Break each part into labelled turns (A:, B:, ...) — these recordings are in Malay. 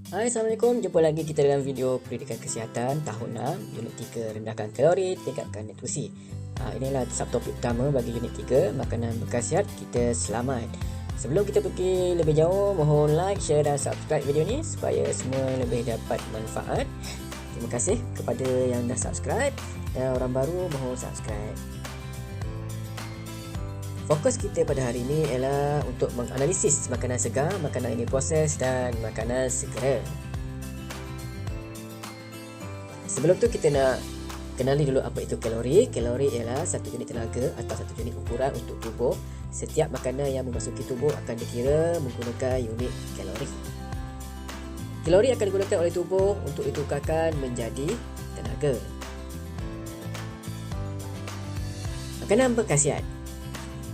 A: Hai, Assalamualaikum. Jumpa lagi kita dalam video pendidikan kesihatan tahun 6, unit 3, rendahkan kalori, tingkatkan nutrisi. Inilah subtopik utama bagi unit 3, makanan berkhasiat kita selamat. Sebelum kita pergi lebih jauh, mohon like, share dan subscribe video ni supaya semua lebih dapat manfaat. Terima kasih kepada yang dah subscribe dan orang baru mohon subscribe. Fokus kita pada hari ini ialah untuk menganalisis makanan segar, makanan yang diproses dan makanan segera. Sebelum tu kita nak kenali dulu apa itu kalori. Kalori ialah satu unit tenaga atau satu unit ukuran untuk tubuh. Setiap makanan yang memasuki tubuh akan dikira menggunakan unit kalori. Kalori akan digunakan oleh tubuh untuk ditukarkan menjadi tenaga. Makanan berkhasiat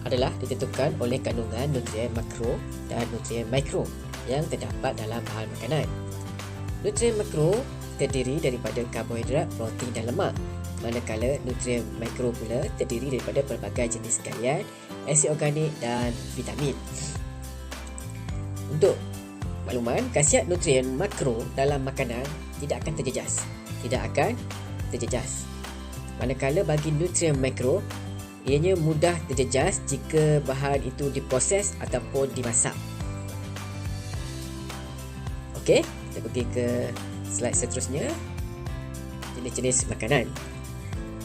A: adalah ditentukan oleh kandungan nutrien makro dan nutrien mikro yang terdapat dalam bahan makanan. Nutrien makro terdiri daripada karbohidrat, protein dan lemak, manakala nutrien mikro pula terdiri daripada pelbagai jenis galian, asid organik dan vitamin. Untuk makluman, khasiat nutrien makro dalam makanan tidak akan terjejas. Manakala bagi nutrien mikro, ianya mudah terjejas jika bahan itu diproses ataupun dimasak. Okey, kita pergi ke slide seterusnya. Jenis-jenis makanan.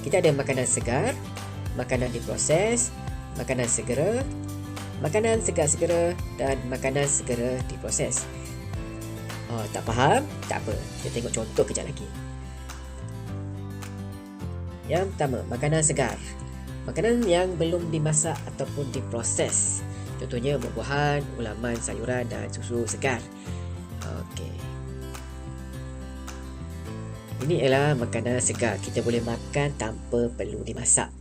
A: Kita ada makanan segar, makanan diproses, makanan segera, makanan segar-segera dan makanan segera diproses. Tak faham? Tak apa. Kita tengok contoh kejap lagi. Yang pertama, makanan segar. Makanan yang belum dimasak ataupun diproses. Contohnya buah-buahan, ulaman, sayuran dan susu segar. Okey. Ini ialah makanan segar. Kita boleh makan tanpa perlu dimasak.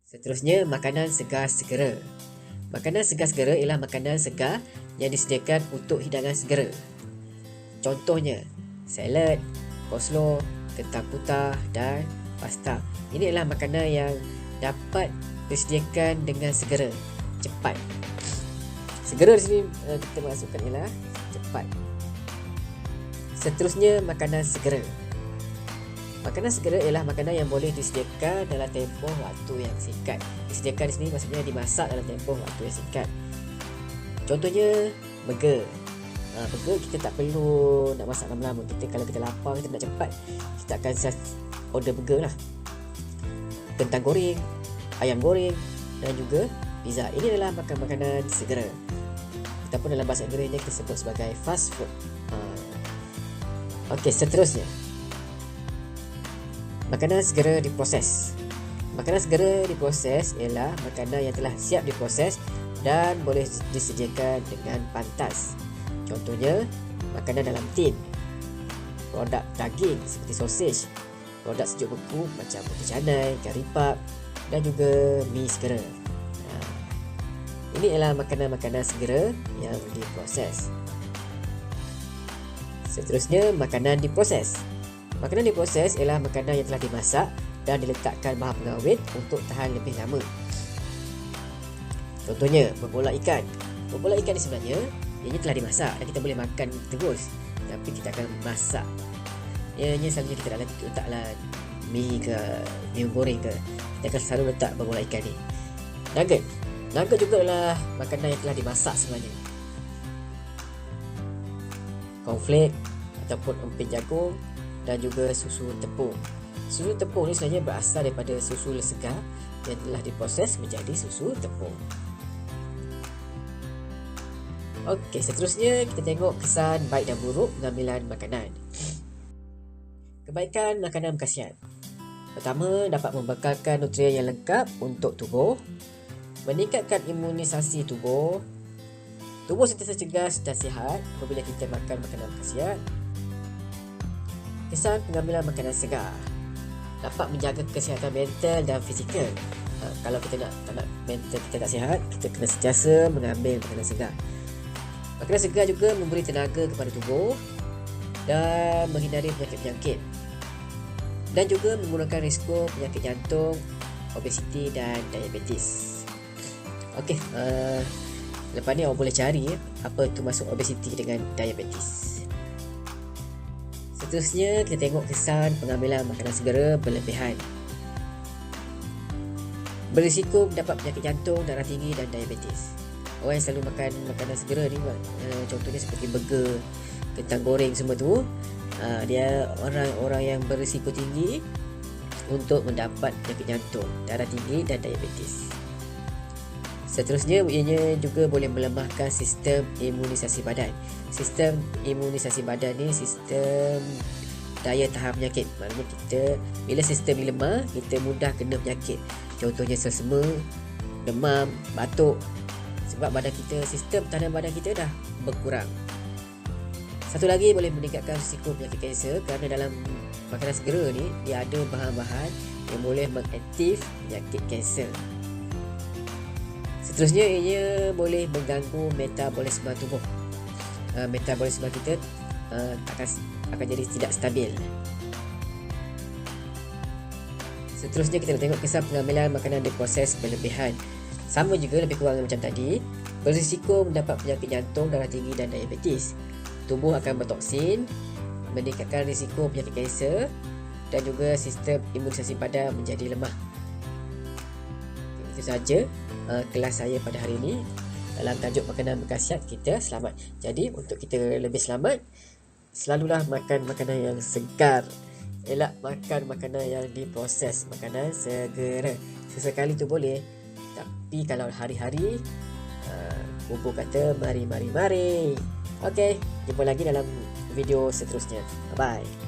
A: Seterusnya, makanan segar segera. Makanan segar segera ialah makanan segar yang disediakan untuk hidangan segera. Contohnya, salad, coleslaw, kentang putih dan pasta. Ini adalah makanan yang dapat disediakan dengan segera, cepat. Segera di sini kita masukkan ialah cepat. Seterusnya, makanan segera. Makanan segera ialah makanan yang boleh disediakan dalam tempoh waktu yang singkat. Disediakan di sini maksudnya dimasak dalam tempoh waktu yang singkat. Contohnya, burger. Burger kita tak perlu nak masak lama-lama. Kalau kita lapar, kita nak cepat, kita akan order burger lah. Kentang goreng, ayam goreng dan juga pizza. Ini adalah makanan segera. Ataupun dalam bahasa Inggerisnya kita sebut sebagai fast food. Okey, seterusnya. Makanan segera diproses. Makanan segera diproses ialah makanan yang telah siap diproses dan boleh disediakan dengan pantas. Contohnya, makanan dalam tin, produk daging seperti sausage, produk sejuk beku macam roti canai, kari pap dan juga mi segera. Ini adalah makanan-makanan segera yang diproses. Seterusnya, makanan diproses. Makanan diproses ialah makanan yang telah dimasak dan diletakkan bahan pengawet untuk tahan lebih lama. Contohnya, berbolak ikan. Berbolak ikan ni sebenarnya ianya telah dimasak dan kita boleh makan terus, tapi kita akan masak. Ianya selalunya kita letaklah mi ke, mi goreng ke, kita akan selalu letak berbolak ikan ni. Nugget. Nugget juga adalah makanan yang telah dimasak sebenarnya. Cornflake ataupun emping jagung dan juga susu tepung. Susu tepung ni sebenarnya berasal daripada susu segar yang telah diproses menjadi susu tepung. Okey, seterusnya kita tengok kesan baik dan buruk pengambilan makanan. Kebaikan makanan berkhasiat. Pertama, dapat membekalkan nutrien yang lengkap untuk tubuh, meningkatkan imunisasi tubuh. Tubuh sentiasa cergas dan sihat apabila kita makan makanan berkhasiat. Kesan pengambilan makanan segar. Dapat menjaga kesihatan mental dan fizikal. Kalau kita tak nak mental kita tak sihat, kita kena sentiasa mengambil makanan segar. Makanan segar juga memberi tenaga kepada tubuh dan menghindari penyakit-penyakit, dan juga mengurangkan risiko penyakit jantung, obesiti dan diabetes. Okey, Lepas ni awak boleh cari apa tu masuk obesiti dengan diabetes. Seterusnya kita tengok kesan pengambilan makanan segera berlebihan. Berisiko mendapat penyakit jantung, darah tinggi dan diabetes. Orang yang selalu makan makanan segera ni, contohnya seperti burger, kentang goreng semua tu, dia orang-orang yang berisiko tinggi untuk mendapat penyakit jantung, darah tinggi dan diabetes. Seterusnya, ianya juga boleh melemahkan sistem imunisasi badan. Sistem imunisasi badan ni sistem daya tahan penyakit. Maknanya kita, bila sistem ni lemah, kita mudah kena penyakit. Contohnya selsema, demam, batuk. Sebab badan kita, sistem tahanan badan kita dah berkurang. Satu lagi, boleh meningkatkan risiko penyakit kanser kerana dalam makanan segera ni dia ada bahan-bahan yang boleh mengaktif penyakit kanser. Seterusnya, ia boleh mengganggu metabolisme tubuh. Metabolisme kita akan jadi tidak stabil. Seterusnya, kita nak tengok kesan pengambilan makanan diproses berlebihan. Sama juga, lebih kurang macam tadi. Berisiko mendapat penyakit jantung, darah tinggi dan diabetes. Tubuh akan bertoksin, meningkatkan risiko penyakit kanser dan juga sistem imunisasi badan menjadi lemah. Itu saja kelas saya pada hari ini dalam tajuk makanan berkhasiat. Kita selamat. Jadi untuk kita lebih selamat, selalulah makan makanan yang segar. Elak makan makanan yang diproses, makanan segera. Sesekali tu boleh, tapi kalau hari-hari, Bubu kata mari. Okey, jumpa lagi dalam video seterusnya. Bye-bye.